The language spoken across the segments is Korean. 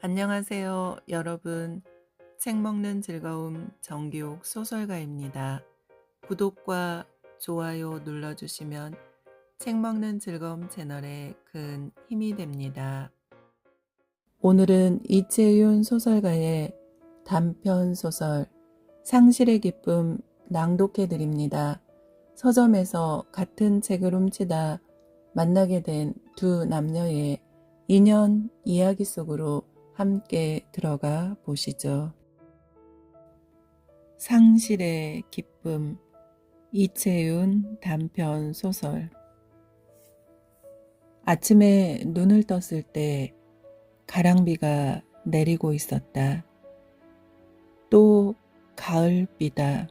안녕하세요, 여러분. 책 먹는 즐거움 정기욱 소설가입니다. 구독과 좋아요 눌러주시면 책 먹는 즐거움 채널에 큰 힘이 됩니다. 오늘은 이채윤 소설가의 단편 소설 상실의 기쁨 낭독해 드립니다. 서점에서 같은 책을 훔치다 만나게 된 두 남녀의 인연 이야기 속으로 함께 들어가 보시죠. 상실의 기쁨, 이채윤 단편 소설. 아침에 눈을 떴을 때 가랑비가 내리고 있었다. 또 가을비다.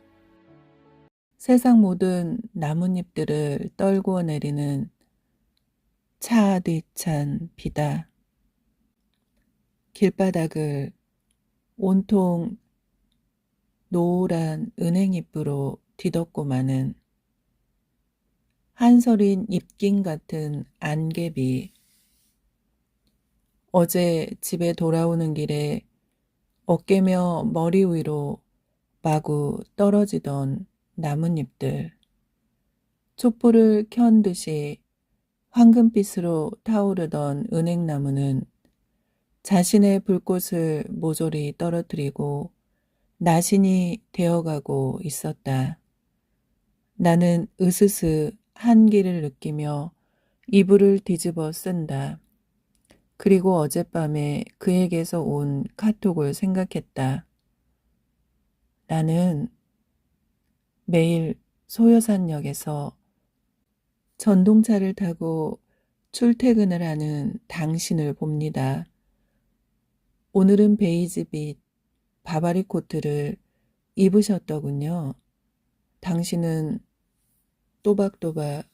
세상 모든 나뭇잎들을 떨구어 내리는 차디찬 비다. 길바닥을 온통 노란 은행잎으로 뒤덮고 마는 한서린 잎긴 같은 안개비. 어제 집에 돌아오는 길에 어깨며 머리 위로 마구 떨어지던 나뭇잎들. 촛불을 켠 듯이 황금빛으로 타오르던 은행나무는 자신의 불꽃을 모조리 떨어뜨리고 나신이 되어가고 있었다. 나는 으스스 한기를 느끼며 이불을 뒤집어 쓴다. 그리고 어젯밤에 그에게서 온 카톡을 생각했다. 나는 매일 소요산역에서 전동차를 타고 출퇴근을 하는 당신을 봅니다. 오늘은 베이지빛 바바리 코트를 입으셨더군요. 당신은 또박또박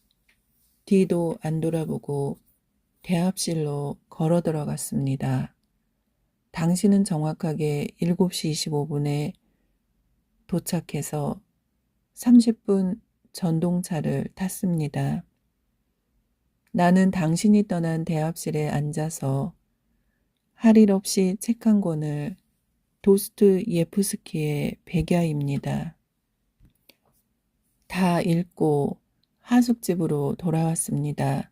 뒤도 안 돌아보고 대합실로 걸어 들어갔습니다. 당신은 정확하게 7시 25분에 도착해서 30분 전동차를 탔습니다. 나는 당신이 떠난 대합실에 앉아서 할 일 없이 책 한 권을 도스토예프스키의 백야입니다. 다 읽고 하숙집으로 돌아왔습니다.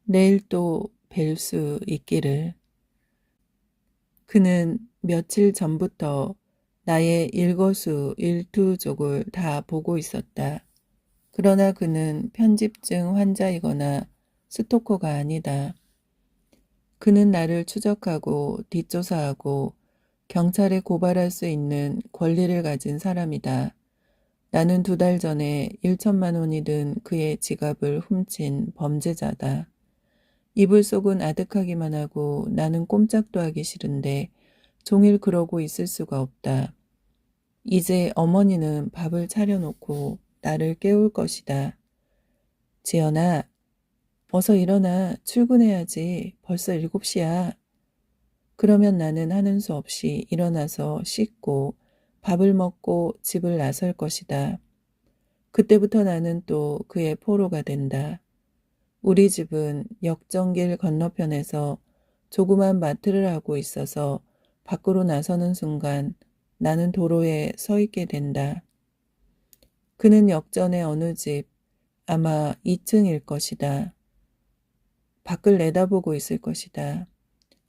내일 또 뵐 수 있기를. 그는 며칠 전부터 나의 일거수일투족을 다 보고 있었다. 그러나 그는 편집증 환자이거나 스토커가 아니다. 그는 나를 추적하고 뒷조사하고 경찰에 고발할 수 있는 권리를 가진 사람이다. 나는 2달 전에 1천만 원이 든 그의 지갑을 훔친 범죄자다. 이불 속은 아득하기만 하고 나는 꼼짝도 하기 싫은데 종일 그러고 있을 수가 없다. 이제 어머니는 밥을 차려놓고 나를 깨울 것이다. 지연아, 어서 일어나. 출근해야지. 벌써 7시야. 그러면 나는 하는 수 없이 일어나서 씻고 밥을 먹고 집을 나설 것이다. 그때부터 나는 또 그의 포로가 된다. 우리 집은 역정길 건너편에서 조그만 마트를 하고 있어서 밖으로 나서는 순간 나는 도로에 서 있게 된다. 그는 역전의 어느 집, 아마 2층일 것이다. 밖을 내다보고 있을 것이다.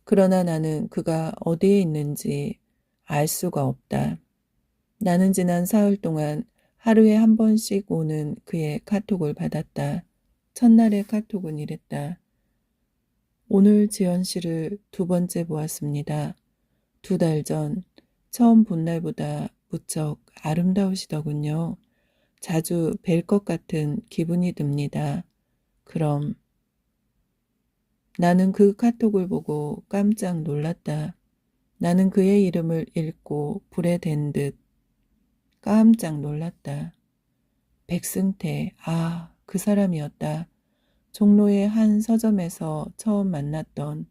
그러나 나는 그가 어디에 있는지 알 수가 없다. 나는 지난 사흘 동안 하루에 한 번씩 오는 그의 카톡을 받았다. 첫날의 카톡은 이랬다. 오늘 지연 씨를 2번째 보았습니다. 2달 전 처음 본 날보다 무척 아름다우시더군요. 자주 뵐 것 같은 기분이 듭니다. 그럼. 나는 그 카톡을 보고 깜짝 놀랐다. 나는 그의 이름을 읽고 불에 댄 듯 깜짝 놀랐다. 백승태, 그 사람이었다. 종로의 한 서점에서 처음 만났던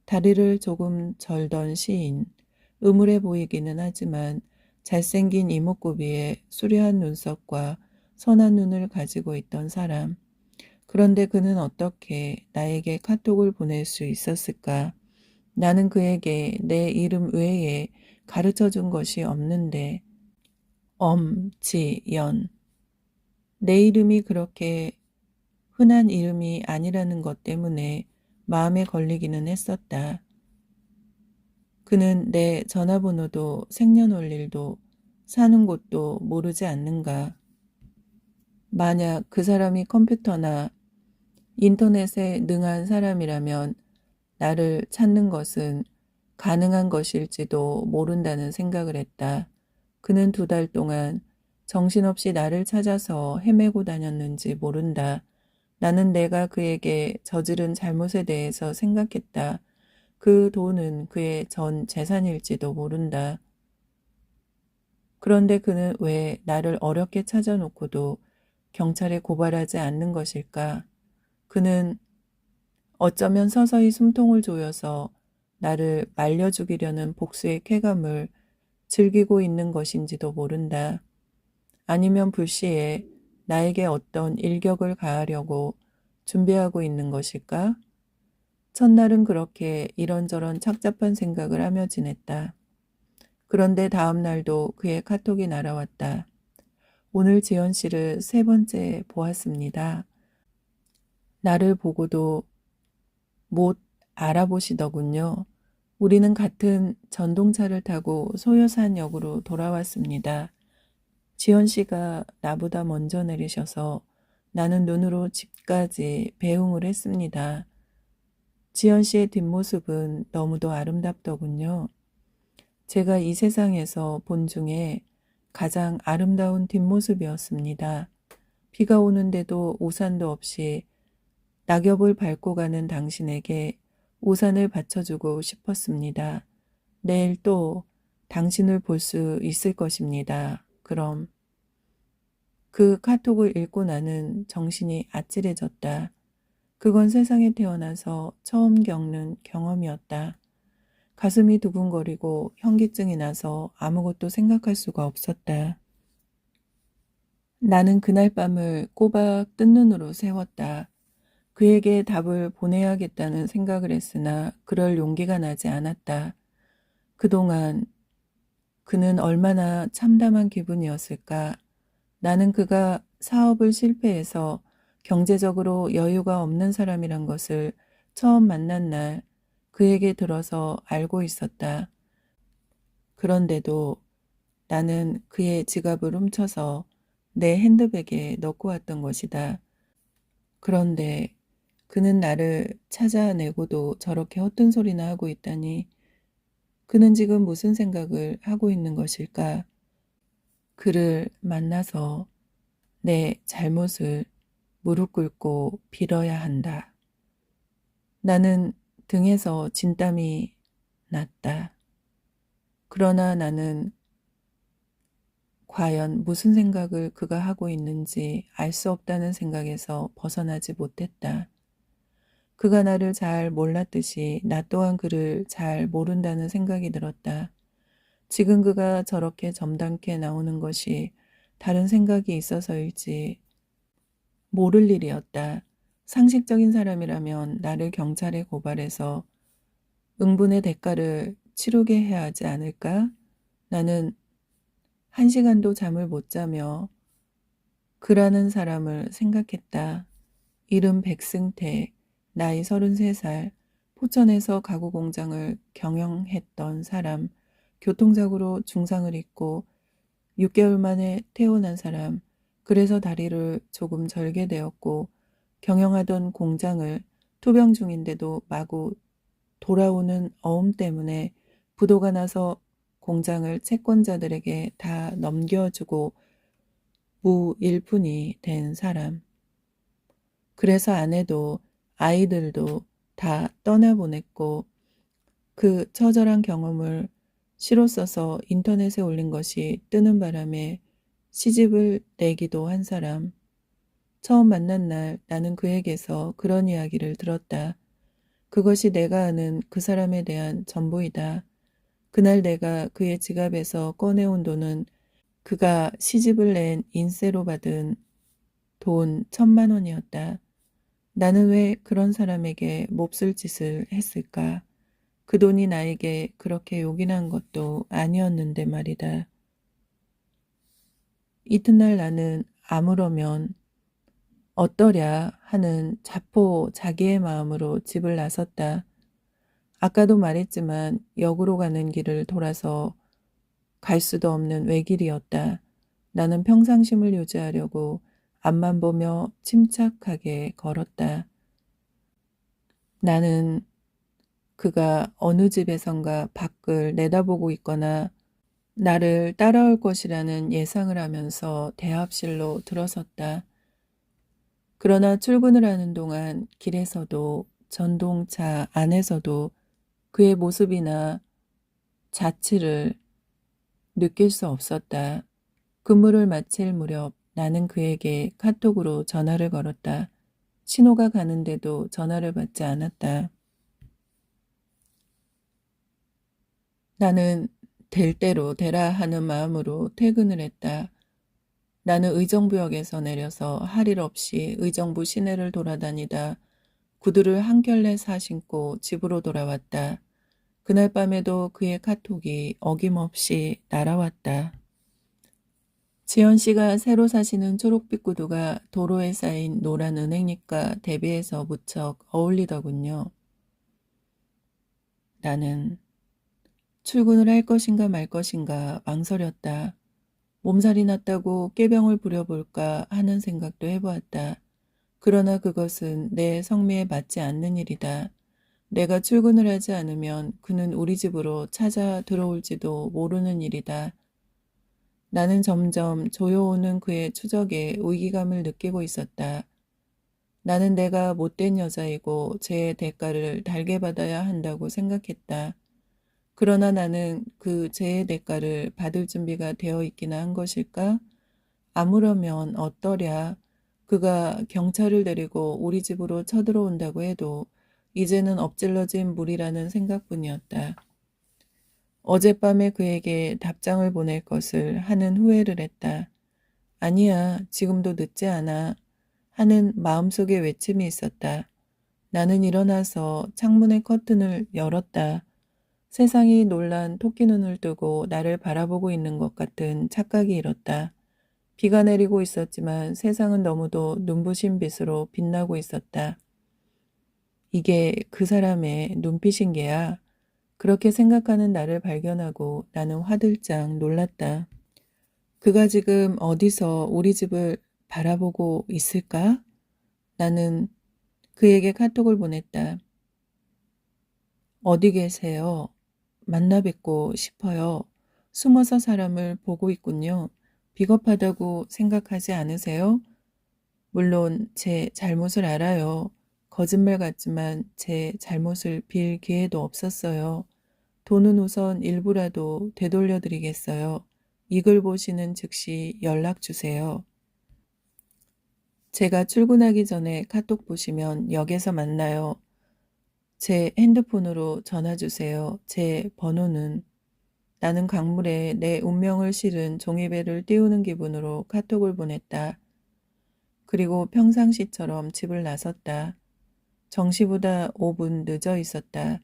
다리를 조금 절던 시인. 음울해 보이기는 하지만 잘생긴 이목구비에 수려한 눈썹과 선한 눈을 가지고 있던 사람. 그런데 그는 어떻게 나에게 카톡을 보낼 수 있었을까? 나는 그에게 내 이름 외에 가르쳐 준 것이 없는데 엄지연. 내 이름이 그렇게 흔한 이름이 아니라는 것 때문에 마음에 걸리기는 했었다. 그는 내 전화번호도 생년월일도 사는 곳도 모르지 않는가. 만약 그 사람이 컴퓨터나 인터넷에 능한 사람이라면 나를 찾는 것은 가능한 것일지도 모른다는 생각을 했다. 그는 2달 동안 정신없이 나를 찾아서 헤매고 다녔는지 모른다. 나는 내가 그에게 저지른 잘못에 대해서 생각했다. 그 돈은 그의 전 재산일지도 모른다. 그런데 그는 왜 나를 어렵게 찾아놓고도 경찰에 고발하지 않는 것일까? 그는 어쩌면 서서히 숨통을 조여서 나를 말려 죽이려는 복수의 쾌감을 즐기고 있는 것인지도 모른다. 아니면 불시에 나에게 어떤 일격을 가하려고 준비하고 있는 것일까? 첫날은 그렇게 이런저런 착잡한 생각을 하며 지냈다. 그런데 다음 날도 그의 카톡이 날아왔다. 오늘 지연 씨를 3번째 보았습니다. 나를 보고도 못 알아보시더군요. 우리는 같은 전동차를 타고 소요산역으로 돌아왔습니다. 지연 씨가 나보다 먼저 내리셔서 나는 눈으로 집까지 배웅을 했습니다. 지연 씨의 뒷모습은 너무도 아름답더군요. 제가 이 세상에서 본 중에 가장 아름다운 뒷모습이었습니다. 비가 오는데도 우산도 없이 낙엽을 밟고 가는 당신에게 우산을 받쳐주고 싶었습니다. 내일 또 당신을 볼 수 있을 것입니다. 그럼. 그 카톡을 읽고 나는 정신이 아찔해졌다. 그건 세상에 태어나서 처음 겪는 경험이었다. 가슴이 두근거리고 현기증이 나서 아무것도 생각할 수가 없었다. 나는 그날 밤을 꼬박 뜬 눈으로 새웠다. 그에게 답을 보내야겠다는 생각을 했으나 그럴 용기가 나지 않았다. 그동안 그는 얼마나 참담한 기분이었을까. 나는 그가 사업을 실패해서 경제적으로 여유가 없는 사람이란 것을 처음 만난 날 그에게 들어서 알고 있었다. 그런데도 나는 그의 지갑을 훔쳐서 내 핸드백에 넣고 왔던 것이다. 그런데 그는 나를 찾아내고도 저렇게 헛된 소리나 하고 있다니 그는 지금 무슨 생각을 하고 있는 것일까? 그를 만나서 내 잘못을 무릎 꿇고 빌어야 한다. 나는 등에서 진땀이 났다. 그러나 나는 과연 무슨 생각을 그가 하고 있는지 알 수 없다는 생각에서 벗어나지 못했다. 그가 나를 잘 몰랐듯이 나 또한 그를 잘 모른다는 생각이 들었다. 지금 그가 저렇게 점잖게 나오는 것이 다른 생각이 있어서일지 모를 일이었다. 상식적인 사람이라면 나를 경찰에 고발해서 응분의 대가를 치르게 해야 하지 않을까? 나는 1시간도 잠을 못 자며 그라는 사람을 생각했다. 이름 백승태, 나이 33살, 포천에서 가구 공장을 경영했던 사람, 교통사고로 중상을 입고 6개월 만에 퇴원한 사람, 그래서 다리를 조금 절게 되었고 경영하던 공장을 투병 중인데도 마구 돌아오는 어음 때문에 부도가 나서 공장을 채권자들에게 다 넘겨주고 무일푼이 된 사람. 그래서 아내도 아이들도 다 떠나보냈고 그 처절한 경험을 시로 써서 인터넷에 올린 것이 뜨는 바람에 시집을 내기도 한 사람. 처음 만난 날 나는 그에게서 그런 이야기를 들었다. 그것이 내가 아는 그 사람에 대한 전부이다. 그날 내가 그의 지갑에서 꺼내온 돈은 그가 시집을 낸 인세로 받은 돈 1,000만 원이었다. 나는 왜 그런 사람에게 몹쓸 짓을 했을까? 그 돈이 나에게 그렇게 요긴한 것도 아니었는데 말이다. 이튿날 나는 아무러면 어떠랴 하는 자포자기의 마음으로 집을 나섰다. 아까도 말했지만 역으로 가는 길을 돌아서 갈 수도 없는 외길이었다. 나는 평상심을 유지하려고 앞만 보며 침착하게 걸었다. 나는 그가 어느 집에선가 밖을 내다보고 있거나 나를 따라올 것이라는 예상을 하면서 대합실로 들어섰다. 그러나 출근을 하는 동안 길에서도 전동차 안에서도 그의 모습이나 자취를 느낄 수 없었다. 근무를 마칠 무렵 나는 그에게 카톡으로 전화를 걸었다. 신호가 가는데도 전화를 받지 않았다. 나는 될 대로 되라 하는 마음으로 퇴근을 했다. 나는 의정부역에서 내려서 할 일 없이 의정부 시내를 돌아다니다 구두를 한 켤레 사 신고 집으로 돌아왔다. 그날 밤에도 그의 카톡이 어김없이 날아왔다. 지연 씨가 새로 사시는 초록빛 구두가 도로에 쌓인 노란 은행잎과 대비해서 무척 어울리더군요. 나는 출근을 할 것인가 말 것인가 망설였다. 몸살이 났다고 꾀병을 부려볼까 하는 생각도 해보았다. 그러나 그것은 내 성미에 맞지 않는 일이다. 내가 출근을 하지 않으면 그는 우리 집으로 찾아 들어올지도 모르는 일이다. 나는 점점 조여오는 그의 추적에 위기감을 느끼고 있었다. 나는 내가 못된 여자이고 제 대가를 달게 받아야 한다고 생각했다. 그러나 나는 그 죄의 대가를 받을 준비가 되어 있기나 한 것일까? 아무러면 어떠랴. 그가 경찰을 데리고 우리 집으로 쳐들어온다고 해도 이제는 엎질러진 물이라는 생각뿐이었다. 어젯밤에 그에게 답장을 보낼 것을 하는 후회를 했다. 아니야, 지금도 늦지 않아. 하는 마음속의 외침이 있었다. 나는 일어나서 창문의 커튼을 열었다. 세상이 놀란 토끼 눈을 뜨고 나를 바라보고 있는 것 같은 착각이 일었다. 비가 내리고 있었지만 세상은 너무도 눈부신 빛으로 빛나고 있었다. 이게 그 사람의 눈빛인 게야. 그렇게 생각하는 나를 발견하고 나는 화들짝 놀랐다. 그가 지금 어디서 우리 집을 바라보고 있을까? 나는 그에게 카톡을 보냈다. 어디 계세요? 만나 뵙고 싶어요. 숨어서 사람을 보고 있군요. 비겁하다고 생각하지 않으세요? 물론 제 잘못을 알아요. 거짓말 같지만 제 잘못을 빌 기회도 없었어요. 돈은 우선 일부라도 되돌려드리겠어요. 이글 보시는 즉시 연락 주세요. 제가 출근하기 전에 카톡 보시면 역에서 만나요. 제 핸드폰으로 전화 주세요. 제 번호는 나는 강물에 내 운명을 실은 종이배를 띄우는 기분으로 카톡을 보냈다. 그리고 평상시처럼 집을 나섰다. 정시보다 5분 늦어 있었다.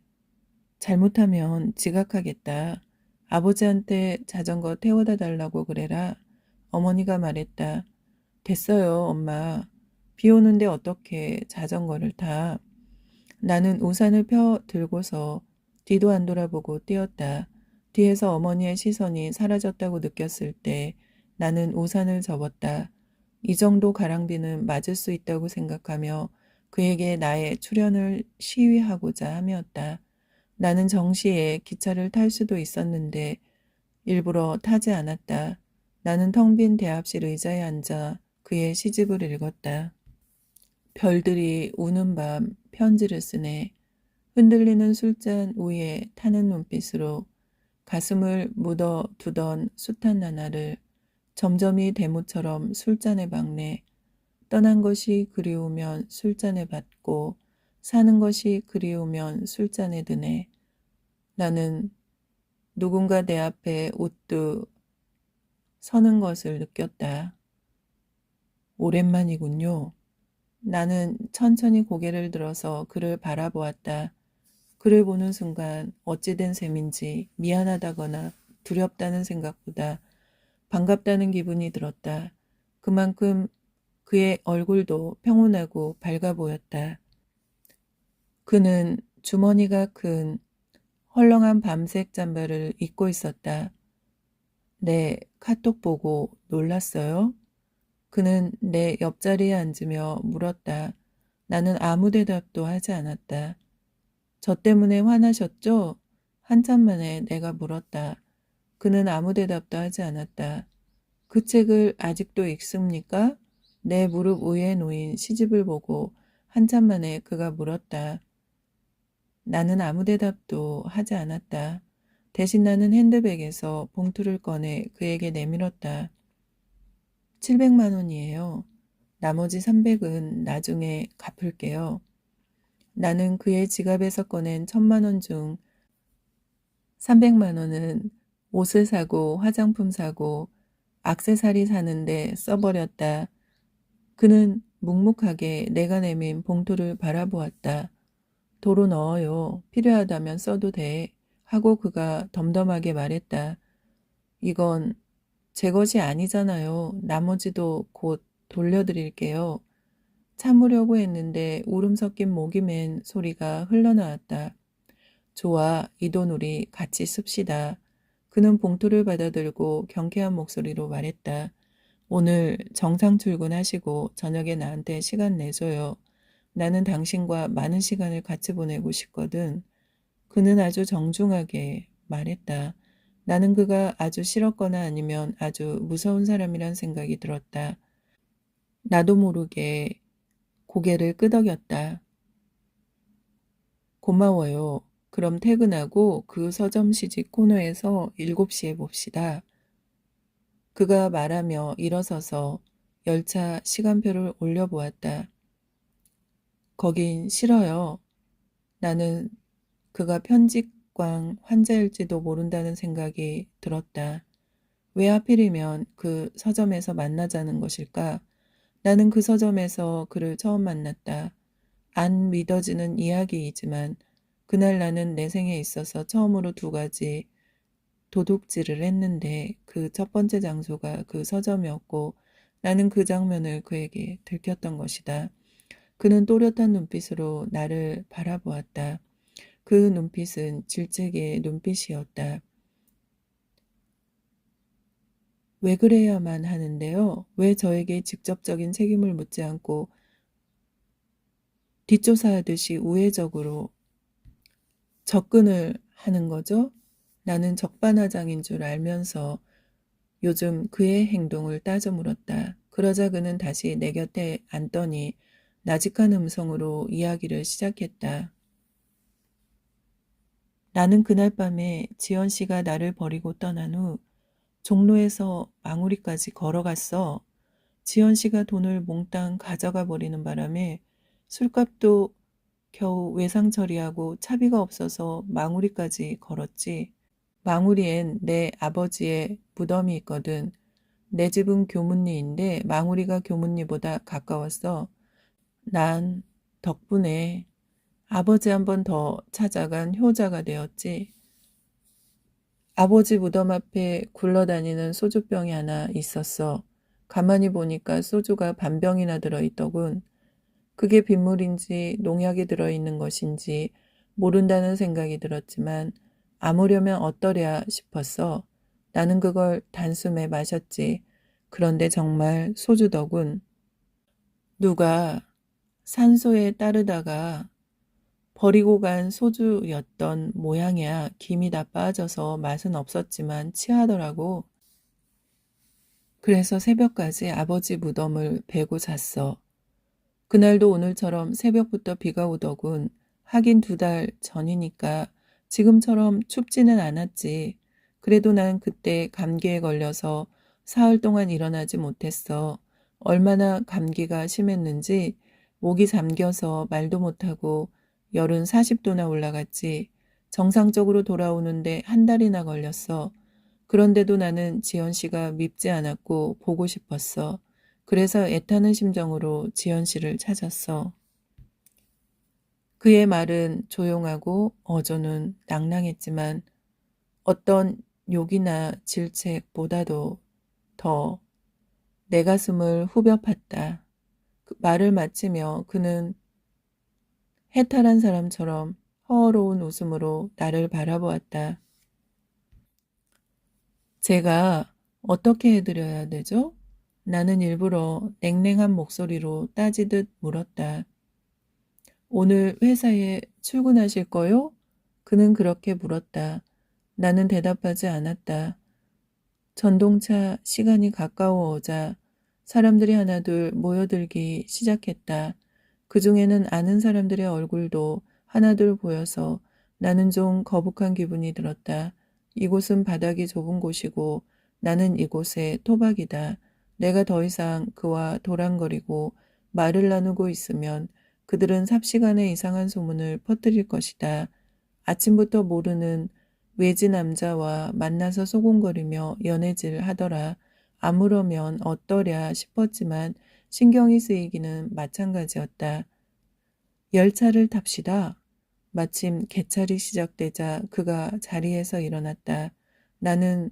잘못하면 지각하겠다. 아버지한테 자전거 태워다 달라고 그래라. 어머니가 말했다. 됐어요, 엄마. 비 오는데 어떻게 자전거를 타. 나는 우산을 펴 들고서 뒤도 안 돌아보고 뛰었다. 뒤에서 어머니의 시선이 사라졌다고 느꼈을 때 나는 우산을 접었다. 이 정도 가랑비는 맞을 수 있다고 생각하며 그에게 나의 출연을 시위하고자 함이었다. 나는 정시에 기차를 탈 수도 있었는데 일부러 타지 않았다. 나는 텅 빈 대합실 의자에 앉아 그의 시집을 읽었다. 별들이 우는 밤 편지를 쓰네. 흔들리는 술잔 위에 타는 눈빛으로 가슴을 묻어두던 숱한 나날을 점점이 대무처럼 술잔에 박네. 떠난 것이 그리우면 술잔에 받고 사는 것이 그리우면 술잔에 드네. 나는 누군가 내 앞에 우뚝 서는 것을 느꼈다. 오랜만이군요. 나는 천천히 고개를 들어서 그를 바라보았다. 그를 보는 순간 어찌된 셈인지 미안하다거나 두렵다는 생각보다 반갑다는 기분이 들었다. 그만큼 그의 얼굴도 평온하고 밝아 보였다. 그는 주머니가 큰 헐렁한 밤색 잠바를 입고 있었다. 네, 카톡 보고 놀랐어요? 그는 내 옆자리에 앉으며 물었다. 나는 아무 대답도 하지 않았다. 저 때문에 화나셨죠? 한참 만에 내가 물었다. 그는 아무 대답도 하지 않았다. 그 책을 아직도 읽습니까? 내 무릎 위에 놓인 시집을 보고 한참 만에 그가 물었다. 나는 아무 대답도 하지 않았다. 대신 나는 핸드백에서 봉투를 꺼내 그에게 내밀었다. 700만 원이에요. 나머지 300은 나중에 갚을게요. 나는 그의 지갑에서 꺼낸 1000만 원 중 300만 원은 옷을 사고 화장품 사고 액세서리 사는데 써버렸다. 그는 묵묵하게 내가 내민 봉투를 바라보았다. 도로 넣어요. 필요하다면 써도 돼. 하고 그가 덤덤하게 말했다. 이건 제 것이 아니잖아요. 나머지도 곧 돌려드릴게요. 참으려고 했는데 울음 섞인 목이 맨 소리가 흘러나왔다. 좋아, 이 돈 우리 같이 씁시다. 그는 봉투를 받아들고 경쾌한 목소리로 말했다. 오늘 정상 출근하시고 저녁에 나한테 시간 내줘요. 나는 당신과 많은 시간을 같이 보내고 싶거든. 그는 아주 정중하게 말했다. 나는 그가 아주 싫었거나 아니면 아주 무서운 사람이란 생각이 들었다. 나도 모르게 고개를 끄덕였다. 고마워요. 그럼 퇴근하고 그 서점 시집 코너에서 7시에 봅시다. 그가 말하며 일어서서 열차 시간표를 올려보았다. 거긴 싫어요. 나는 그가 편집광 환자일지도 모른다는 생각이 들었다. 왜 하필이면 그 서점에서 만나자는 것일까? 나는 그 서점에서 그를 처음 만났다. 안 믿어지는 이야기이지만 그날 나는 내 생에 있어서 처음으로 2가지 도둑질을 했는데 그 첫 번째 장소가 그 서점이었고 나는 그 장면을 그에게 들켰던 것이다. 그는 또렷한 눈빛으로 나를 바라보았다. 그 눈빛은 질책의 눈빛이었다. 왜 그래야만 하는데요? 왜 저에게 직접적인 책임을 묻지 않고 뒷조사하듯이 우회적으로 접근을 하는 거죠? 나는 적반하장인 줄 알면서 요즘 그의 행동을 따져 물었다. 그러자 그는 다시 내 곁에 앉더니 나직한 음성으로 이야기를 시작했다. 나는 그날 밤에 지연 씨가 나를 버리고 떠난 후 종로에서 망우리까지 걸어갔어. 지연 씨가 돈을 몽땅 가져가 버리는 바람에 술값도 겨우 외상 처리하고 차비가 없어서 망우리까지 걸었지. 망우리엔 내 아버지의 무덤이 있거든. 내 집은 교문리인데 망우리가 교문리보다 가까웠어. 난 덕분에 아버지 한 번 더 찾아간 효자가 되었지. 아버지 무덤 앞에 굴러다니는 소주병이 하나 있었어. 가만히 보니까 소주가 반병이나 들어있더군. 그게 빗물인지 농약이 들어있는 것인지 모른다는 생각이 들었지만 아무려면 어떠랴 싶었어. 나는 그걸 단숨에 마셨지. 그런데 정말 소주더군. 누가 산소에 따르다가 버리고 간 소주였던 모양이야. 김이 다 빠져서 맛은 없었지만 취하더라고. 그래서 새벽까지 아버지 무덤을 베고 잤어. 그날도 오늘처럼 새벽부터 비가 오더군. 하긴 2달 전이니까 지금처럼 춥지는 않았지. 그래도 난 그때 감기에 걸려서 사흘 동안 일어나지 못했어. 얼마나 감기가 심했는지 목이 잠겨서 말도 못하고 열은 40도나 올라갔지. 정상적으로 돌아오는데 1달이나 걸렸어. 그런데도 나는 지연 씨가 밉지 않았고 보고 싶었어. 그래서 애타는 심정으로 지연 씨를 찾았어. 그의 말은 조용하고 어조는 낭낭했지만 어떤 욕이나 질책보다도 더 내 가슴을 후벼 팠다. 그 말을 마치며 그는 해탈한 사람처럼 허어로운 웃음으로 나를 바라보았다. 제가 어떻게 해드려야 되죠? 나는 일부러 냉랭한 목소리로 따지듯 물었다. 오늘 회사에 출근하실 거요? 그는 그렇게 물었다. 나는 대답하지 않았다. 전동차 시간이 가까워오자 사람들이 하나둘 모여들기 시작했다. 그 중에는 아는 사람들의 얼굴도 하나둘 보여서 나는 좀 거북한 기분이 들었다. 이곳은 바닥이 좁은 곳이고 나는 이곳의 토박이다. 내가 더 이상 그와 도란거리고 말을 나누고 있으면 그들은 삽시간에 이상한 소문을 퍼뜨릴 것이다. 아침부터 모르는 외지 남자와 만나서 소곤거리며 연애질 하더라. 아무러면 어떠랴 싶었지만 신경이 쓰이기는 마찬가지였다. 열차를 탑시다. 마침 개찰이 시작되자 그가 자리에서 일어났다. 나는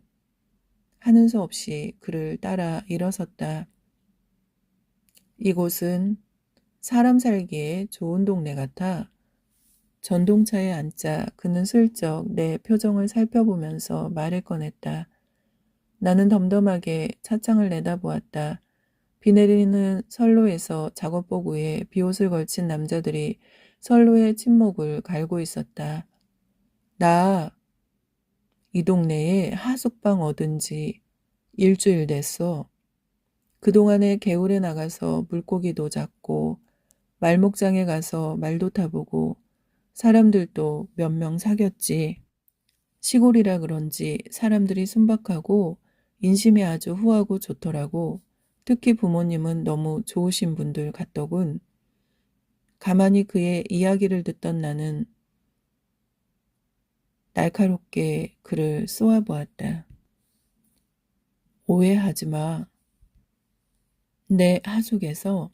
하는 수 없이 그를 따라 일어섰다. 이곳은 사람 살기에 좋은 동네 같아. 전동차에 앉자 그는 슬쩍 내 표정을 살펴보면서 말을 꺼냈다. 나는 덤덤하게 차창을 내다보았다. 비 내리는 선로에서 작업복 위에 비옷을 걸친 남자들이 선로의 침목을 갈고 있었다. 나 이 동네에 하숙방 얻은 지 일주일 됐어. 그동안에 개울에 나가서 물고기도 잡고 말목장에 가서 말도 타보고 사람들도 몇 명 사귀었지. 시골이라 그런지 사람들이 순박하고 인심이 아주 후하고 좋더라고. 특히 부모님은 너무 좋으신 분들 같더군. 가만히 그의 이야기를 듣던 나는 날카롭게 그를 쏘아보았다. 오해하지 마. 내 하숙에서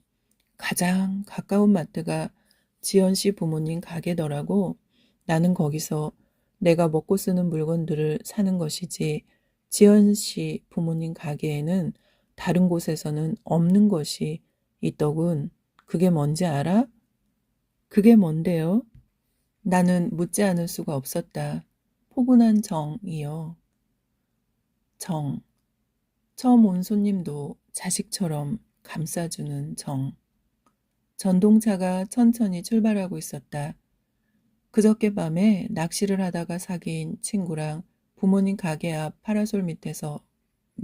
가장 가까운 마트가 지연 씨 부모님 가게더라고. 나는 거기서 내가 먹고 쓰는 물건들을 사는 것이지 지연 씨 부모님 가게에는 다른 곳에서는 없는 것이 있더군. 그게 뭔지 알아? 그게 뭔데요? 나는 묻지 않을 수가 없었다. 포근한 정이요. 정. 처음 온 손님도 자식처럼 감싸주는 정. 전동차가 천천히 출발하고 있었다. 그저께 밤에 낚시를 하다가 사귄 친구랑 부모님 가게 앞 파라솔 밑에서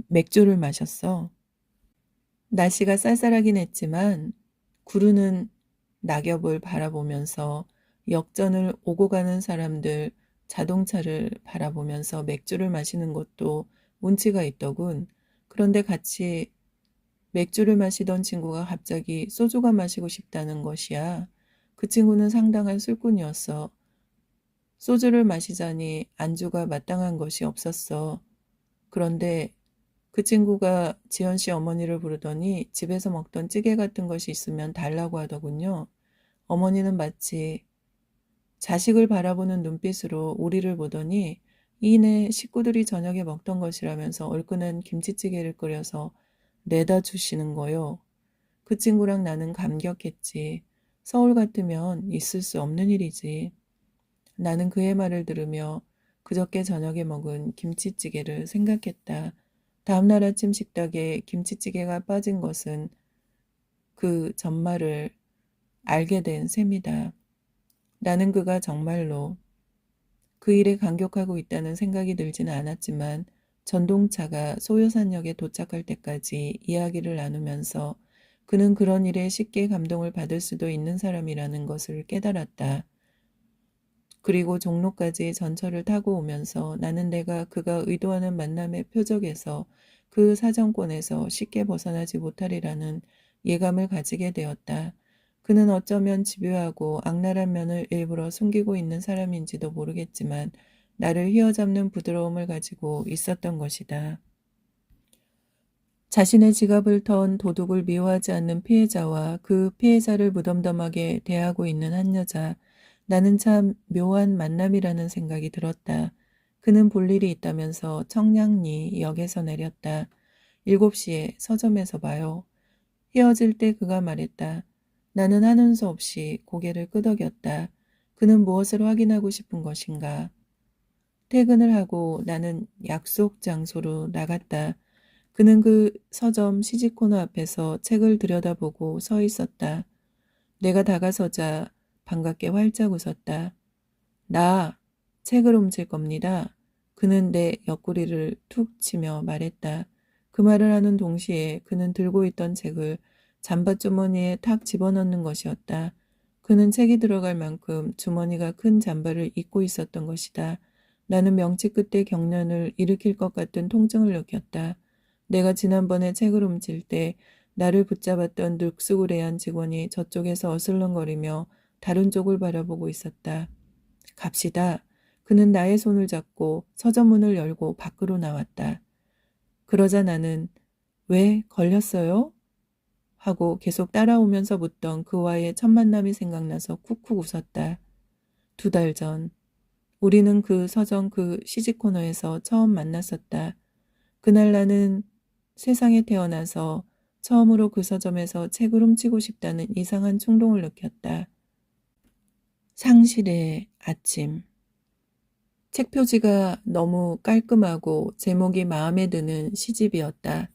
맥주를 마셨어. 날씨가 쌀쌀하긴 했지만 구르는 낙엽을 바라보면서 역전을 오고 가는 사람들 자동차를 바라보면서 맥주를 마시는 것도 운치가 있더군. 그런데 같이 맥주를 마시던 친구가 갑자기 소주가 마시고 싶다는 것이야. 그 친구는 상당한 술꾼이었어. 소주를 마시자니 안주가 마땅한 것이 없었어. 그런데 그 친구가 지연 씨 어머니를 부르더니 집에서 먹던 찌개 같은 것이 있으면 달라고 하더군요. 어머니는 마치 자식을 바라보는 눈빛으로 우리를 보더니 이내 식구들이 저녁에 먹던 것이라면서 얼큰한 김치찌개를 끓여서 내다 주시는 거요. 그 친구랑 나는 감격했지. 서울 같으면 있을 수 없는 일이지. 나는 그의 말을 들으며 그저께 저녁에 먹은 김치찌개를 생각했다. 다음날 아침 식탁에 김치찌개가 빠진 것은 그 전말을 알게 된 셈이다. 나는 그가 정말로 그 일에 감격하고 있다는 생각이 들지는 않았지만 전동차가 소요산역에 도착할 때까지 이야기를 나누면서 그는 그런 일에 쉽게 감동을 받을 수도 있는 사람이라는 것을 깨달았다. 그리고 종로까지 전철을 타고 오면서 나는 내가 그가 의도하는 만남의 표적에서 그 사정권에서 쉽게 벗어나지 못하리라는 예감을 가지게 되었다. 그는 어쩌면 집요하고 악랄한 면을 일부러 숨기고 있는 사람인지도 모르겠지만 나를 휘어잡는 부드러움을 가지고 있었던 것이다. 자신의 지갑을 턴 도둑을 미워하지 않는 피해자와 그 피해자를 무덤덤하게 대하고 있는 한 여자, 나는 참 묘한 만남이라는 생각이 들었다. 그는 볼 일이 있다면서 청량리 역에서 내렸다. 7시에 서점에서 봐요. 헤어질 때 그가 말했다. 나는 하는 수 없이 고개를 끄덕였다. 그는 무엇을 확인하고 싶은 것인가. 퇴근을 하고 나는 약속 장소로 나갔다. 그는 그 서점 시집 코너 앞에서 책을 들여다보고 서 있었다. 내가 다가서자 반갑게 활짝 웃었다. 나 책을 훔칠 겁니다. 그는 내 옆구리를 툭 치며 말했다. 그 말을 하는 동시에 그는 들고 있던 책을 잠바 주머니에 탁 집어넣는 것이었다. 그는 책이 들어갈 만큼 주머니가 큰 잠바를 입고 있었던 것이다. 나는 명치 끝에 경련을 일으킬 것 같은 통증을 느꼈다. 내가 지난번에 책을 훔칠 때 나를 붙잡았던 늑수구레한 직원이 저쪽에서 어슬렁거리며 다른 쪽을 바라보고 있었다. 갑시다. 그는 나의 손을 잡고 서점 문을 열고 밖으로 나왔다. 그러자 나는 왜 걸렸어요? 하고 계속 따라오면서 묻던 그와의 첫 만남이 생각나서 쿡쿡 웃었다. 2달 전 우리는 그 서점 그 시집 코너에서 처음 만났었다. 그날 나는 세상에 태어나서 처음으로 그 서점에서 책을 훔치고 싶다는 이상한 충동을 느꼈다. 상실의 아침. 책 표지가 너무 깔끔하고 제목이 마음에 드는 시집이었다.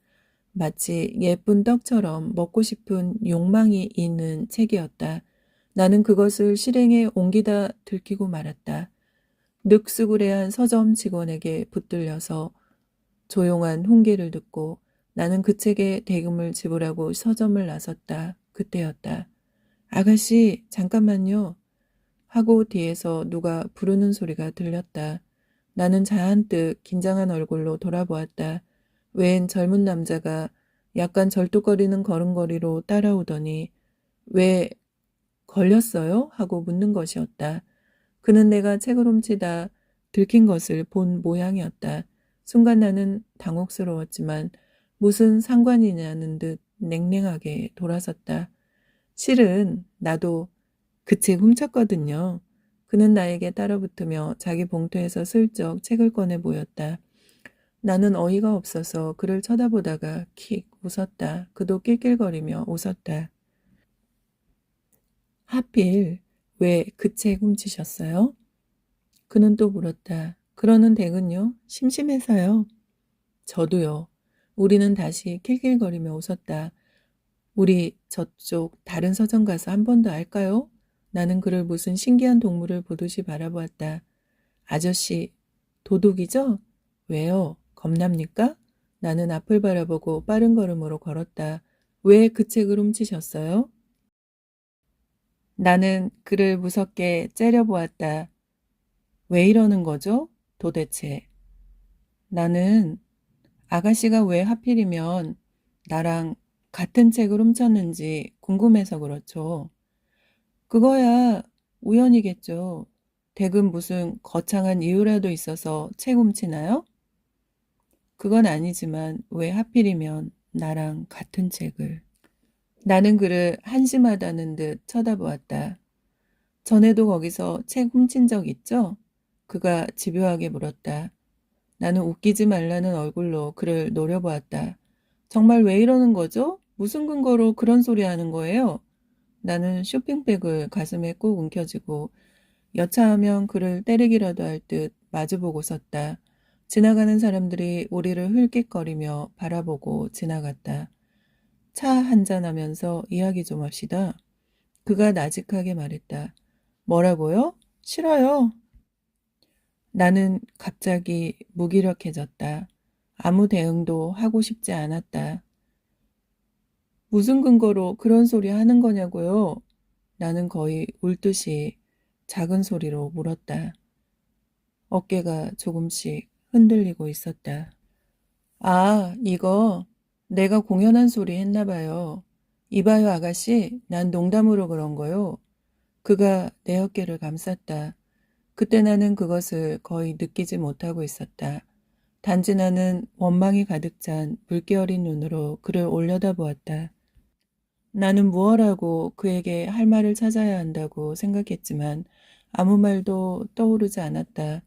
마치 예쁜 떡처럼 먹고 싶은 욕망이 있는 책이었다. 나는 그것을 실행에 옮기다 들키고 말았다. 늑수구레한 서점 직원에게 붙들려서 조용한 훈계를 듣고 나는 그 책에 대금을 지불하고 서점을 나섰다. 그때였다. 아가씨, 잠깐만요. 하고 뒤에서 누가 부르는 소리가 들렸다. 나는 잔뜩 긴장한 얼굴로 돌아보았다. 웬 젊은 남자가 약간 절뚝거리는 걸음걸이로 따라오더니 왜 걸렸어요? 하고 묻는 것이었다. 그는 내가 책을 훔치다 들킨 것을 본 모양이었다. 순간 나는 당혹스러웠지만 무슨 상관이냐는 듯 냉랭하게 돌아섰다. 실은 나도 그 책 훔쳤거든요. 그는 나에게 따라붙으며 자기 봉투에서 슬쩍 책을 꺼내 보였다. 나는 어이가 없어서 그를 쳐다보다가 킥 웃었다. 그도 낄낄거리며 웃었다. 하필 왜 그 책 훔치셨어요? 그는 또 물었다. 그러는 댁은요? 심심해서요. 저도요. 우리는 다시 킬킬거리며 웃었다. 우리 저쪽 다른 서점 가서 한 번 더 할까요? 나는 그를 무슨 신기한 동물을 보듯이 바라보았다. 아저씨, 도둑이죠? 왜요? 겁납니까? 나는 앞을 바라보고 빠른 걸음으로 걸었다. 왜 그 책을 훔치셨어요? 나는 그를 무섭게 째려보았다. 왜 이러는 거죠? 도대체. 나는 아가씨가 왜 하필이면 나랑 같은 책을 훔쳤는지 궁금해서 그렇죠. 그거야 우연이겠죠. 댁은 무슨 거창한 이유라도 있어서 책 훔치나요? 그건 아니지만 왜 하필이면 나랑 같은 책을. 나는 그를 한심하다는 듯 쳐다보았다. 전에도 거기서 책 훔친 적 있죠? 그가 집요하게 물었다. 나는 웃기지 말라는 얼굴로 그를 노려보았다. 정말 왜 이러는 거죠? 무슨 근거로 그런 소리 하는 거예요? 나는 쇼핑백을 가슴에 꾹 움켜쥐고 여차하면 그를 때리기라도 할 듯 마주보고 섰다. 지나가는 사람들이 우리를 흘낏거리며 바라보고 지나갔다. 차 한잔하면서 이야기 좀 합시다. 그가 나직하게 말했다. 뭐라고요? 싫어요. 나는 갑자기 무기력해졌다. 아무 대응도 하고 싶지 않았다. 무슨 근거로 그런 소리 하는 거냐고요? 나는 거의 울듯이 작은 소리로 물었다. 어깨가 조금씩 흔들리고 있었다. 아, 이거 내가 공연한 소리 했나 봐요. 이봐요, 아가씨. 난 농담으로 그런 거요. 그가 내 어깨를 감쌌다. 그때 나는 그것을 거의 느끼지 못하고 있었다. 단지 나는 원망이 가득 찬 물결인 눈으로 그를 올려다보았다. 나는 무엇하고 그에게 할 말을 찾아야 한다고 생각했지만 아무 말도 떠오르지 않았다.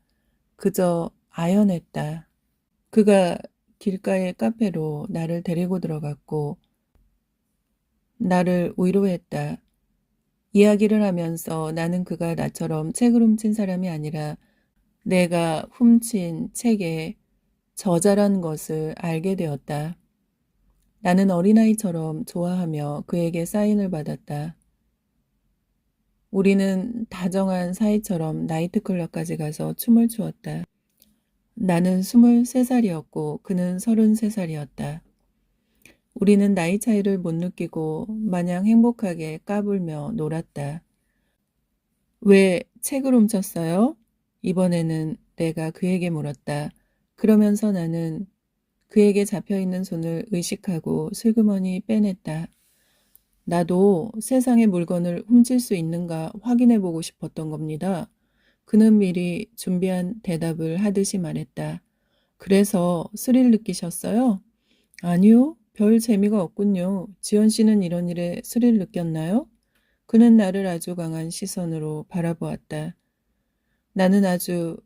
그저 아연했다. 그가 길가의 카페로 나를 데리고 들어갔고 나를 위로했다. 이야기를 하면서 나는 그가 나처럼 책을 훔친 사람이 아니라 내가 훔친 책의 저자란 것을 알게 되었다. 나는 어린아이처럼 좋아하며 그에게 사인을 받았다. 우리는 다정한 사이처럼 나이트클럽까지 가서 춤을 추었다. 나는 23살이었고 그는 33살이었다. 우리는 나이 차이를 못 느끼고 마냥 행복하게 까불며 놀았다. 왜 책을 훔쳤어요? 이번에는 내가 그에게 물었다. 그러면서 나는 그에게 잡혀있는 손을 의식하고 슬그머니 빼냈다. 나도 세상의 물건을 훔칠 수 있는가 확인해보고 싶었던 겁니다. 그는 미리 준비한 대답을 하듯이 말했다. 그래서 스릴 느끼셨어요? 아니요, 별 재미가 없군요. 지연 씨는 이런 일에 스릴 느꼈나요? 그는 나를 아주 강한 시선으로 바라보았다. 나는 아주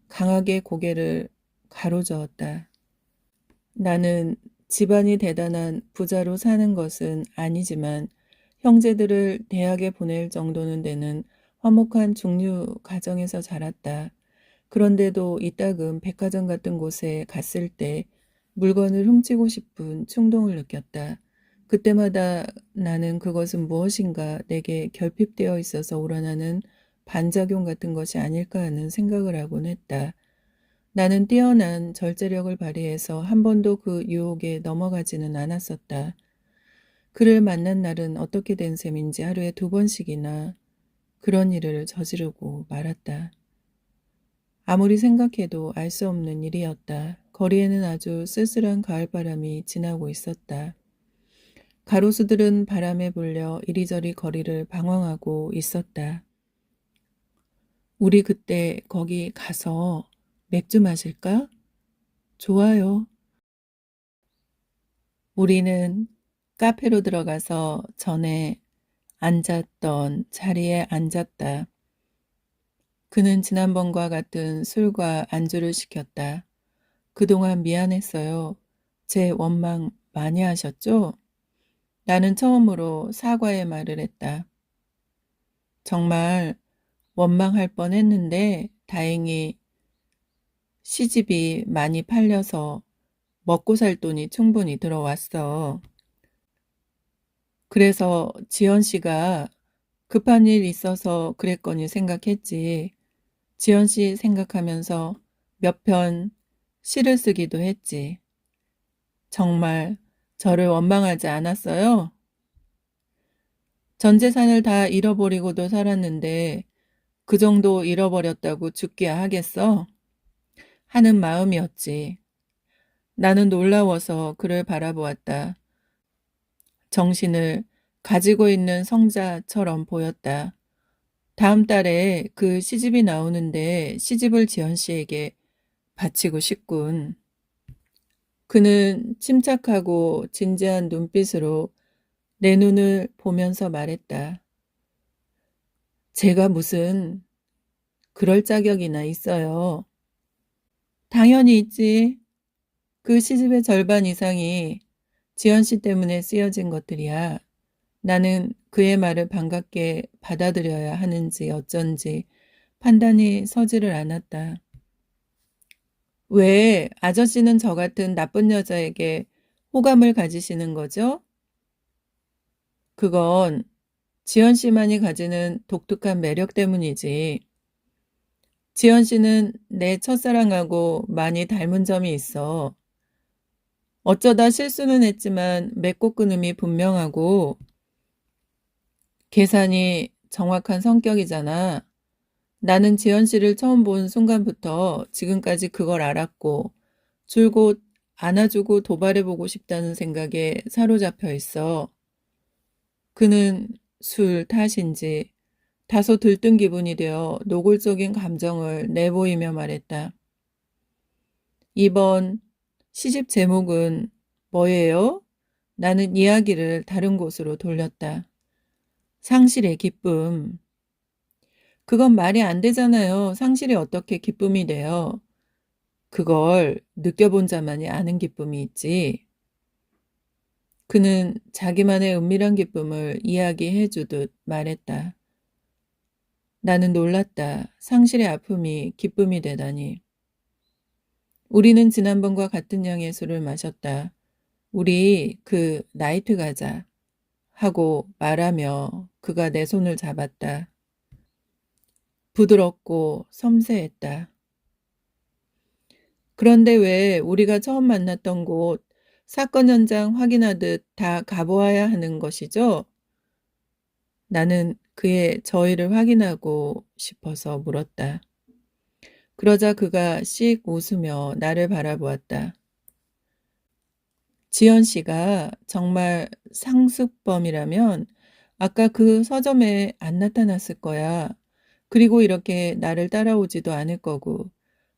강하게 고개를 가로저었다. 나는 집안이 대단한 부자로 사는 것은 아니지만 형제들을 대학에 보낼 정도는 되는 화목한 중류 가정에서 자랐다. 그런데도 이따금 백화점 같은 곳에 갔을 때 물건을 훔치고 싶은 충동을 느꼈다. 그때마다 나는 그것은 무엇인가 내게 결핍되어 있어서 우러나는 반작용 같은 것이 아닐까 하는 생각을 하곤 했다. 나는 뛰어난 절제력을 발휘해서 한 번도 그 유혹에 넘어가지는 않았었다. 그를 만난 날은 어떻게 된 셈인지 하루에 2번씩이나 그런 일을 저지르고 말았다. 아무리 생각해도 알 수 없는 일이었다. 거리에는 아주 쓸쓸한 가을바람이 지나고 있었다. 가로수들은 바람에 불려 이리저리 거리를 방황하고 있었다. 우리 그때 거기 가서 맥주 마실까? 좋아요. 우리는 카페로 들어가서 전에 앉았던 자리에 앉았다. 그는 지난번과 같은 술과 안주를 시켰다. 그동안 미안했어요. 제 원망 많이 하셨죠? 나는 처음으로 사과의 말을 했다. 정말 원망할 뻔했는데 다행히 시집이 많이 팔려서 먹고 살 돈이 충분히 들어왔어. 그래서 지연 씨가 급한 일 있어서 그랬거니 생각했지. 지연 씨 생각하면서 몇 편 시를 쓰기도 했지. 정말 저를 원망하지 않았어요? 전 재산을 다 잃어버리고도 살았는데 그 정도 잃어버렸다고 죽기야 하겠어? 하는 마음이었지. 나는 놀라워서 그를 바라보았다. 정신을 가지고 있는 성자처럼 보였다. 다음 달에 그 시집이 나오는데 시집을 지연 씨에게 바치고 싶군. 그는 침착하고 진지한 눈빛으로 내 눈을 보면서 말했다. 제가 무슨 그럴 자격이나 있어요. 당연히 있지. 그 시집의 절반 이상이 지연 씨 때문에 쓰여진 것들이야. 나는 그의 말을 반갑게 받아들여야 하는지 어쩐지 판단이 서지를 않았다. 왜 아저씨는 저 같은 나쁜 여자에게 호감을 가지시는 거죠? 그건 지연 씨만이 가지는 독특한 매력 때문이지. 지연 씨는 내 첫사랑하고 많이 닮은 점이 있어. 어쩌다 실수는 했지만 맺고 끊음이 분명하고 계산이 정확한 성격이잖아. 나는 지연 씨를 처음 본 순간부터 지금까지 그걸 알았고 줄곧 안아주고 도발해보고 싶다는 생각에 사로잡혀 있어. 그는 술 탓인지 다소 들뜬 기분이 되어 노골적인 감정을 내보이며 말했다. 이번 시집 제목은 뭐예요? 나는 이야기를 다른 곳으로 돌렸다. 상실의 기쁨. 그건 말이 안 되잖아요. 상실이 어떻게 기쁨이 돼요? 그걸 느껴본 자만이 아는 기쁨이 있지. 그는 자기만의 은밀한 기쁨을 이야기해 주듯 말했다. 나는 놀랐다. 상실의 아픔이 기쁨이 되다니. 우리는 지난번과 같은 양의 술을 마셨다. 우리 그 나이트 가자 하고 말하며 그가 내 손을 잡았다. 부드럽고 섬세했다. 그런데 왜 우리가 처음 만났던 곳 사건 현장 확인하듯 다 가보아야 하는 것이죠? 나는 그의 저의를 확인하고 싶어서 물었다. 그러자 그가 씩 웃으며 나를 바라보았다. 지연 씨가 정말 상습범이라면 아까 그 서점에 안 나타났을 거야. 그리고 이렇게 나를 따라오지도 않을 거고.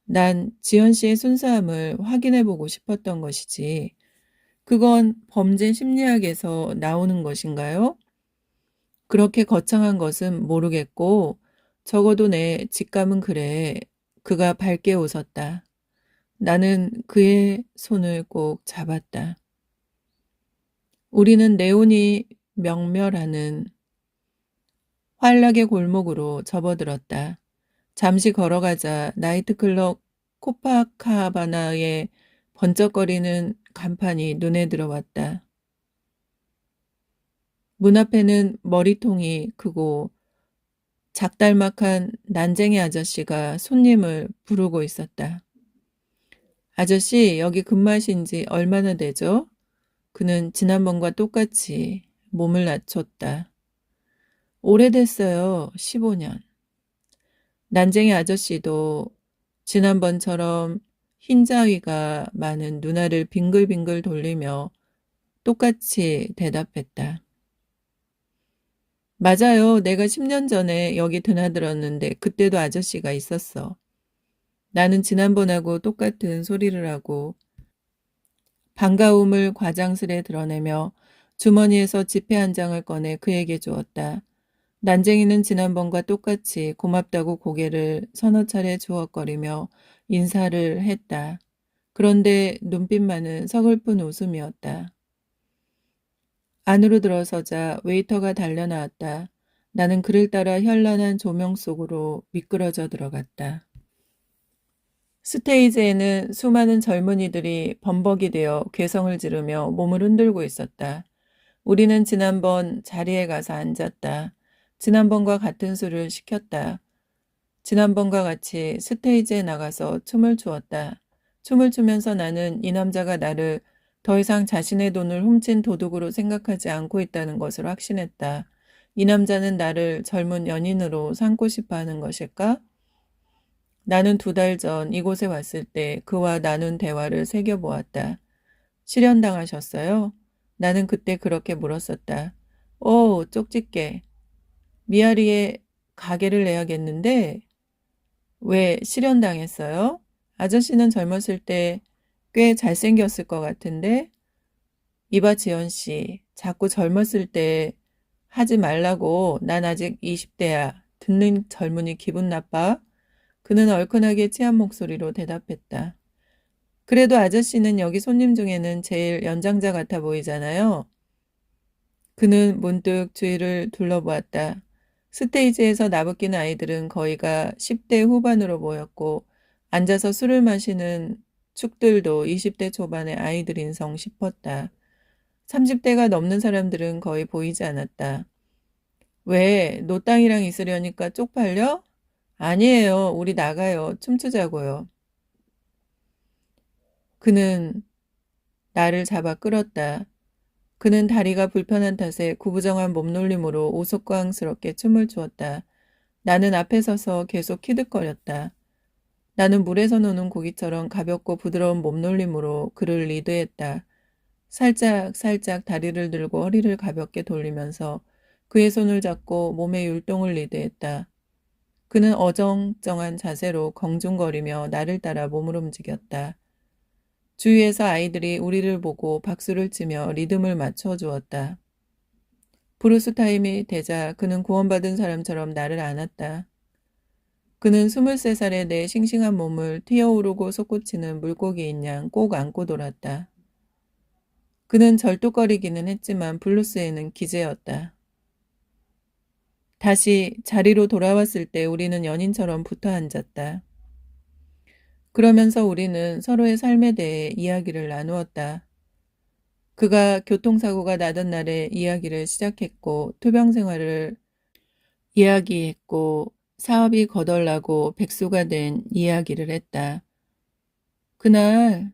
난 지연 씨의 순수함을 확인해 보고 싶었던 것이지. 그건 범죄 심리학에서 나오는 것인가요? 그렇게 거창한 것은 모르겠고, 적어도 내 직감은 그래. 그가 밝게 웃었다. 나는 그의 손을 꼭 잡았다. 우리는 네온이 명멸하는 환락의 골목으로 접어들었다. 잠시 걸어가자 나이트클럽 코파카바나의 번쩍거리는 간판이 눈에 들어왔다. 문 앞에는 머리통이 크고 작달막한 난쟁이 아저씨가 손님을 부르고 있었다. 아저씨, 여기 근무하신 지 얼마나 되죠? 그는 지난번과 똑같이 몸을 낮췄다. 오래됐어요. 15년. 난쟁이 아저씨도 지난번처럼 흰자위가 많은 눈알을 빙글빙글 돌리며 똑같이 대답했다. 맞아요. 내가 10년 전에 여기 드나들었는데 그때도 아저씨가 있었어. 나는 지난번하고 똑같은 소리를 하고 반가움을 과장스레 드러내며 주머니에서 지폐 한 장을 꺼내 그에게 주었다. 난쟁이는 지난번과 똑같이 고맙다고 고개를 서너 차례 주걱거리며 인사를 했다. 그런데 눈빛만은 서글픈 웃음이었다. 안으로 들어서자 웨이터가 달려나왔다. 나는 그를 따라 현란한 조명 속으로 미끄러져 들어갔다. 스테이지에는 수많은 젊은이들이 범벅이 되어 괴성을 지르며 몸을 흔들고 있었다. 우리는 지난번 자리에 가서 앉았다. 지난번과 같은 술을 시켰다. 지난번과 같이 스테이지에 나가서 춤을 추었다. 춤을 추면서 나는 이 남자가 나를 더 이상 자신의 돈을 훔친 도둑으로 생각하지 않고 있다는 것을 확신했다. 이 남자는 나를 젊은 연인으로 삼고 싶어 하는 것일까? 나는 2달 전 이곳에 왔을 때 그와 나눈 대화를 새겨보았다. 실현당하셨어요? 나는 그때 그렇게 물었었다. 오, 쪽집게. 미아리에 가게를 내야겠는데 왜 실현당했어요? 아저씨는 젊었을 때 꽤 잘생겼을 것 같은데. 이봐 지연 씨, 자꾸 젊었을 때 하지 말라고. 난 아직 20대야. 듣는 젊은이 기분 나빠? 그는 얼큰하게 취한 목소리로 대답했다. 그래도 아저씨는 여기 손님 중에는 제일 연장자 같아 보이잖아요. 그는 문득 주위를 둘러보았다. 스테이지에서 나부끼는 아이들은 거의가 10대 후반으로 보였고 앉아서 술을 마시는 축들도 20대 초반의 아이들인성 싶었다. 30대가 넘는 사람들은 거의 보이지 않았다. 왜 노땅이랑 있으려니까 쪽팔려? 아니에요. 우리 나가요. 춤추자고요. 그는 나를 잡아 끌었다. 그는 다리가 불편한 탓에 구부정한 몸놀림으로 우스꽝스럽게 춤을 추었다. 나는 앞에 서서 계속 키득거렸다. 나는 물에서 노는 고기처럼 가볍고 부드러운 몸놀림으로 그를 리드했다. 살짝 살짝 다리를 들고 허리를 가볍게 돌리면서 그의 손을 잡고 몸의 율동을 리드했다. 그는 어정쩡한 자세로 경중거리며 나를 따라 몸을 움직였다. 주위에서 아이들이 우리를 보고 박수를 치며 리듬을 맞춰 주었다. 브루스 타임이 되자 그는 구원받은 사람처럼 나를 안았다. 그는 23살의 내 싱싱한 몸을 튀어오르고 솟구치는 물고기인 양 꼭 안고 돌았다. 그는 절뚝거리기는 했지만 블루스에는 기재였다. 다시 자리로 돌아왔을 때 우리는 연인처럼 붙어 앉았다. 그러면서 우리는 서로의 삶에 대해 이야기를 나누었다. 그가 교통사고가 나던 날에 이야기를 시작했고 투병 생활을 이야기했고 사업이 거덜나고 백수가 된 이야기를 했다. 그날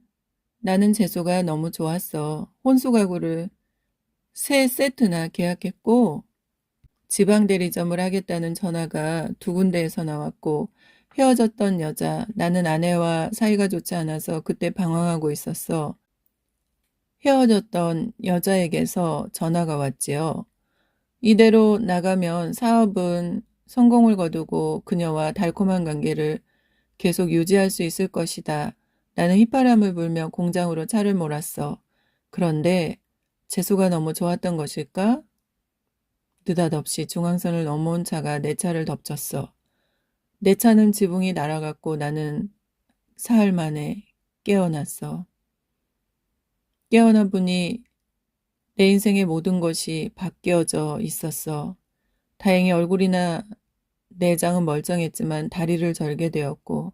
나는 재수가 너무 좋았어. 혼수 가구를 3세트나 계약했고 지방 대리점을 하겠다는 전화가 2군데에서 나왔고 헤어졌던 여자, 나는 아내와 사이가 좋지 않아서 그때 방황하고 있었어. 헤어졌던 여자에게서 전화가 왔지요. 이대로 나가면 사업은 성공을 거두고 그녀와 달콤한 관계를 계속 유지할 수 있을 것이다. 나는 휘파람을 불며 공장으로 차를 몰았어. 그런데 재수가 너무 좋았던 것일까? 느닷없이 중앙선을 넘어온 차가 내 차를 덮쳤어. 내 차는 지붕이 날아갔고 나는 사흘 만에 깨어났어. 깨어나 보니 내 인생의 모든 것이 바뀌어져 있었어. 다행히 얼굴이나 내장은 멀쩡했지만 다리를 절게 되었고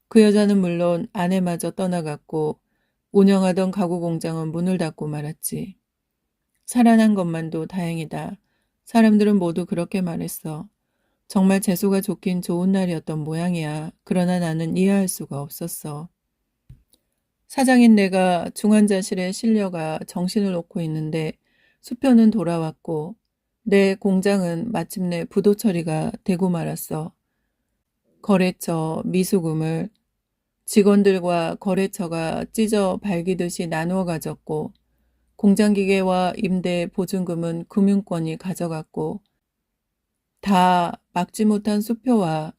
그 여자는 물론 아내마저 떠나갔고 운영하던 가구 공장은 문을 닫고 말았지. 살아난 것만도 다행이다. 사람들은 모두 그렇게 말했어. 정말 재수가 좋긴 좋은 날이었던 모양이야. 그러나 나는 이해할 수가 없었어. 사장인 내가 중환자실에 실려가 정신을 놓고 있는데 수표는 돌아왔고 내 공장은 마침내 부도 처리가 되고 말았어. 거래처, 미수금을 직원들과 거래처가 찢어 발기듯이 나누어 가졌고 공장기계와 임대 보증금은 금융권이 가져갔고 다 막지 못한 수표와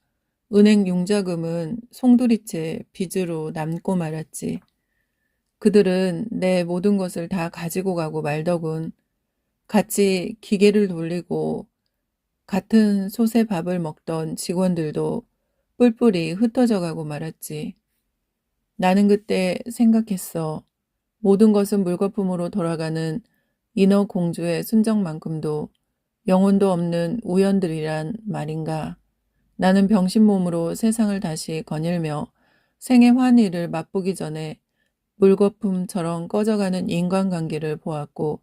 은행 융자금은 송두리째 빚으로 남고 말았지. 그들은 내 모든 것을 다 가지고 가고 말더군. 같이 기계를 돌리고 같은 솥에 밥을 먹던 직원들도 뿔뿔이 흩어져 가고 말았지. 나는 그때 생각했어. 모든 것은 물거품으로 돌아가는 인어 공주의 순정만큼도 영혼도 없는 우연들이란 말인가. 나는 병신몸으로 세상을 다시 거닐며 생의 환희를 맛보기 전에 물거품처럼 꺼져가는 인간관계를 보았고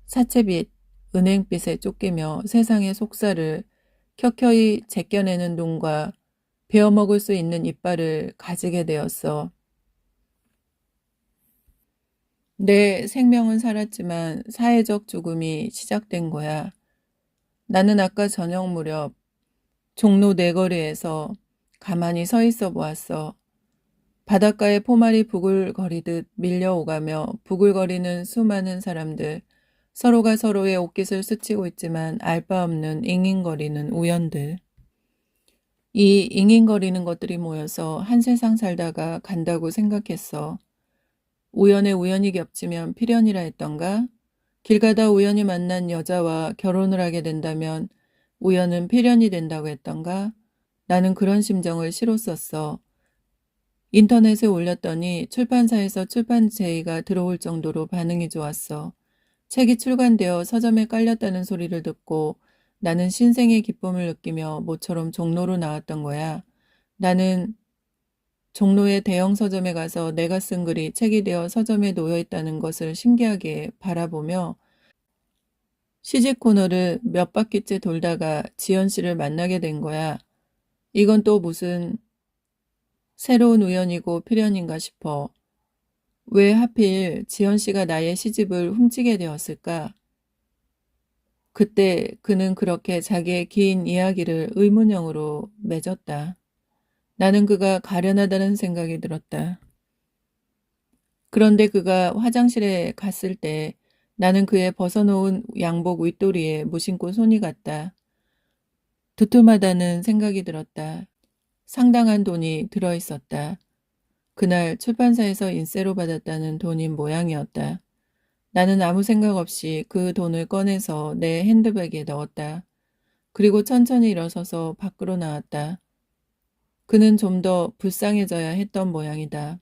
사채빚, 은행빚에 쫓기며 세상의 속살을 켜켜이 제껴내는 눈과 베어먹을 수 있는 이빨을 가지게 되었어. 내 생명은 살았지만 사회적 죽음이 시작된 거야. 나는 아까 저녁 무렵 종로 내거리에서 가만히 서 있어 보았어. 바닷가에 포말이 부글거리듯 밀려오가며 부글거리는 수많은 사람들, 서로가 서로의 옷깃을 스치고 있지만 알 바 없는 잉잉거리는 우연들. 이 잉잉거리는 것들이 모여서 한 세상 살다가 간다고 생각했어. 우연에 우연이 겹치면 필연이라 했던가? 길 가다 우연히 만난 여자와 결혼을 하게 된다면 우연은 필연이 된다고 했던가? 나는 그런 심정을 시로 썼어. 인터넷에 올렸더니 출판사에서 출판 제의가 들어올 정도로 반응이 좋았어. 책이 출간되어 서점에 깔렸다는 소리를 듣고 나는 신생의 기쁨을 느끼며 모처럼 종로로 나왔던 거야. 나는 종로의 대형 서점에 가서 내가 쓴 글이 책이 되어 서점에 놓여 있다는 것을 신기하게 바라보며 시집 코너를 몇 바퀴째 돌다가 지연 씨를 만나게 된 거야. 이건 또 무슨 새로운 우연이고 필연인가 싶어. 왜 하필 지연 씨가 나의 시집을 훔치게 되었을까? 그때 그는 그렇게 자기의 긴 이야기를 의문형으로 맺었다. 나는 그가 가련하다는 생각이 들었다. 그런데 그가 화장실에 갔을 때 나는 그의 벗어놓은 양복 윗도리에 무심코 손이 갔다. 두툼하다는 생각이 들었다. 상당한 돈이 들어있었다. 그날 출판사에서 인세로 받았다는 돈인 모양이었다. 나는 아무 생각 없이 그 돈을 꺼내서 내 핸드백에 넣었다. 그리고 천천히 일어서서 밖으로 나왔다. 그는 좀 더 불쌍해져야 했던 모양이다.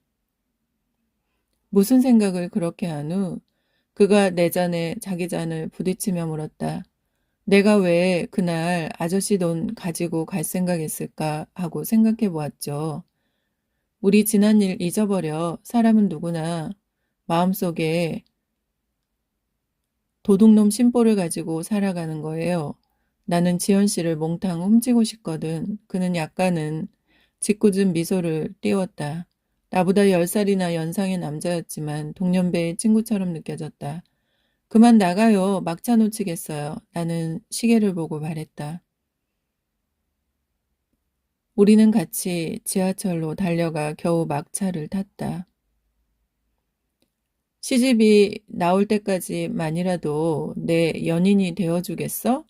무슨 생각을 그렇게 한 후 그가 내 잔에 자기 잔을 부딪히며 물었다. 내가 왜 그날 아저씨 돈 가지고 갈 생각했을까 하고 생각해 보았죠. 우리 지난 일 잊어버려. 사람은 누구나 마음속에 도둑놈 심보를 가지고 살아가는 거예요. 나는 지연 씨를 몽땅 훔치고 싶거든. 그는 약간은 짓궂은 미소를 띄웠다. 나보다 10살이나 연상의 남자였지만 동년배의 친구처럼 느껴졌다. 그만 나가요. 막차 놓치겠어요. 나는 시계를 보고 말했다. 우리는 같이 지하철로 달려가 겨우 막차를 탔다. 시집이 나올 때까지만이라도 내 연인이 되어주겠어?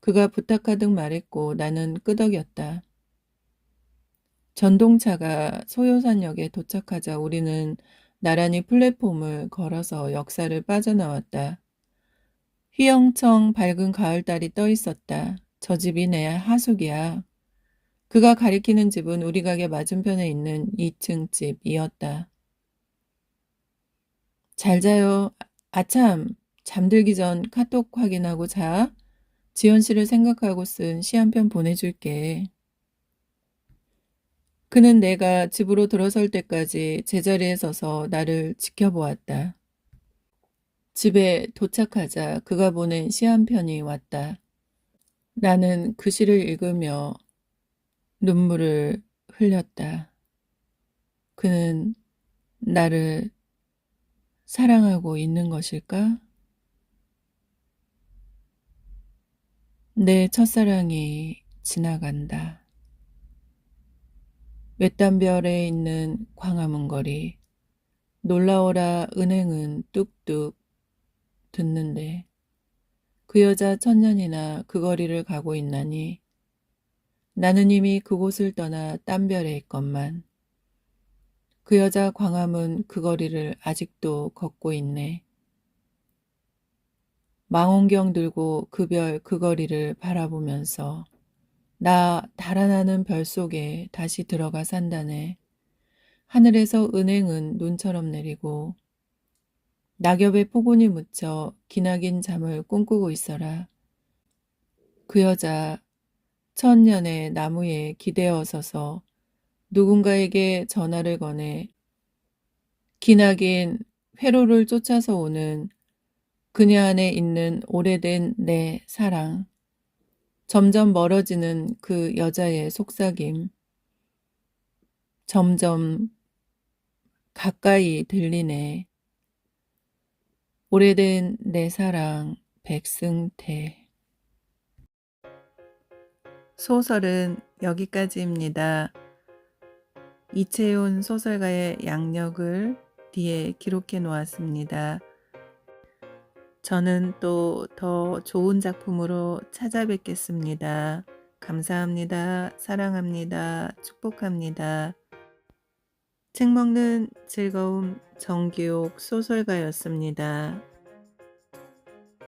그가 부탁하듯 말했고 나는 끄덕였다. 전동차가 소요산역에 도착하자 우리는 나란히 플랫폼을 걸어서 역사를 빠져나왔다. 휘영청 밝은 가을달이 떠 있었다. 저 집이 내 하숙이야. 그가 가리키는 집은 우리 가게 맞은편에 있는 2층 집이었다. 잘 자요. 아참, 잠들기 전 카톡 확인하고 자. 지연 씨를 생각하고 쓴 시 한 편 보내줄게. 그는 내가 집으로 들어설 때까지 제자리에 서서 나를 지켜보았다. 집에 도착하자 그가 보낸 시 한 편이 왔다. 나는 그 시를 읽으며 눈물을 흘렸다. 그는 나를 사랑하고 있는 것일까? 내 첫사랑이 지나간다. 외딴별에 있는 광화문 거리. 놀라워라 은행은 뚝뚝 듣는데 그 여자 천년이나 그 거리를 가고 있나니 나는 이미 그곳을 떠나 딴 별에 있건만 그 여자 광화문 그 거리를 아직도 걷고 있네. 망원경 들고 그 별 그 거리를 바라보면서 나 달아나는 별 속에 다시 들어가 산다네. 하늘에서 은행은 눈처럼 내리고 낙엽에 포근이 묻혀 기나긴 잠을 꿈꾸고 있어라. 그 여자 천년의 나무에 기대어 서서 누군가에게 전화를 거네 기나긴 회로를 쫓아서 오는 그녀 안에 있는 오래된 내 사랑. 점점 멀어지는 그 여자의 속삭임. 점점 가까이 들리네. 오래된 내 사랑 백승태. 소설은 여기까지입니다. 이채훈 소설가의 양력을 뒤에 기록해 놓았습니다. 저는 또 더 좋은 작품으로 찾아뵙겠습니다. 감사합니다. 사랑합니다. 축복합니다. 책 먹는 즐거움 정기옥 소설가였습니다.